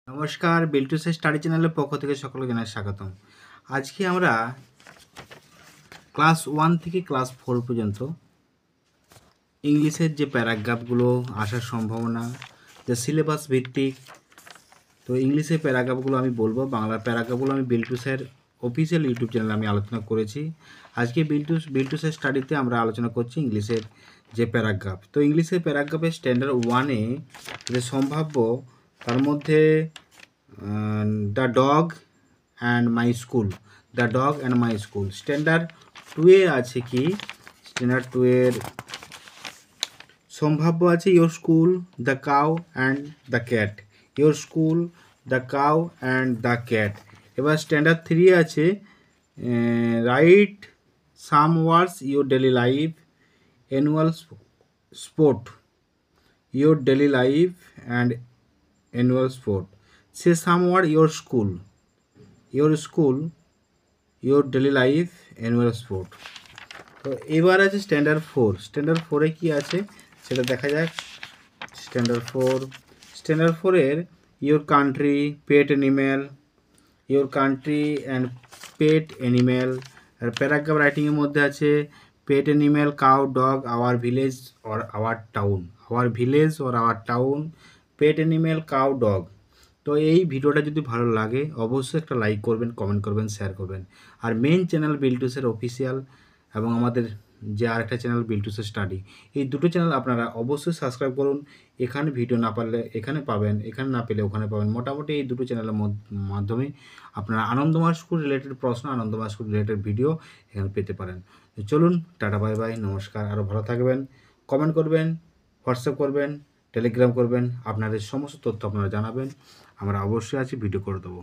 নমস্কার, বিল্টুসের স্টাডি চ্যানেলের পক্ষ থেকে সকলকে জানাই স্বাগতম। আজকে আমরা ক্লাস 1 থেকে ক্লাস 4 পর্যন্ত ইংলিশের যে প্যারাগ্রাফগুলো আসার সম্ভাবনা, যে সিলেবাস ভিত্তিক, তো ইংলিশের প্যারাগ্রাফগুলো আমি বলবো, বাংলার প্যারাগ্রাফগুলো আমি বিল্টুসের অফিসিয়াল ইউটিউব চ্যানেলে আমি আলোচনা করেছি। আজকে বিল্টুসের স্টাডিতে আমরা আলোচনা করছি ইংলিশের যে প্যারাগ্রাফ। তো ইংলিশের প্যারাগ্রাফের স্ট্যান্ডার্ড 1-এ যে সম্ভাব্য, তার মধ্যে the dog and my school, the dog and my school. Standard 2-এ আছে কি, স্ট্যান্ডার্ড 2-এর সম্ভাব্য আছে your school, the cow and the cat, your school, the cow and the cat. এবার স্ট্যান্ডার্ড 3 আছে write some words your daily life, annual sport, your daily life and annual sport. Say some word your school, your daily life, annual sport. তো এবার আছে standard 4। Standard 4-এ কী আছে সেটা দেখা যাক। Standard 4-এর your country, pet animal, your country and pet animal. আর paragraph রাইটিংয়ের মধ্যে আছে pet animal, cow, dog, our village or our town, our village or our town, pet animal, cow, dog. তো এই ভিডিওটা যদি ভালো লাগে অবশ্যই একটা লাইক করবেন, কমেন্ট করবেন, শেয়ার করবেন। আর মেন চ্যানেল বিল্টুসের অফিসিয়াল এবং আমাদের যে আরেকটা চ্যানেল বিল্টুসের স্টাডি, এই দুটো চ্যানেল আপনারা অবশ্যই সাবস্ক্রাইব করুন। এখানে ভিডিও না পারলে এখানে পাবেন, এখানে না পেলে ওখানে পাবেন। মোটামুটি এই দুটো চ্যানেলের মাধ্যমে আপনারা আনন্দময় স্কুল রিলেটেড প্রশ্ন, আনন্দময় স্কুল রিলেটেড ভিডিও এখানে পেতে পারেন। চলুন, টাটা, বাই বাই, নমস্কার। আরও ভালো থাকবেন, কমেন্ট করবেন, হোয়াটসঅ্যাপ করবেন, টেলিগ্রাম করবেন, আপনাদের সমস্ত তথ্য আপনারা জানাবেন। আমরা অবশ্যই আছি, ভিডিও করে দেবো।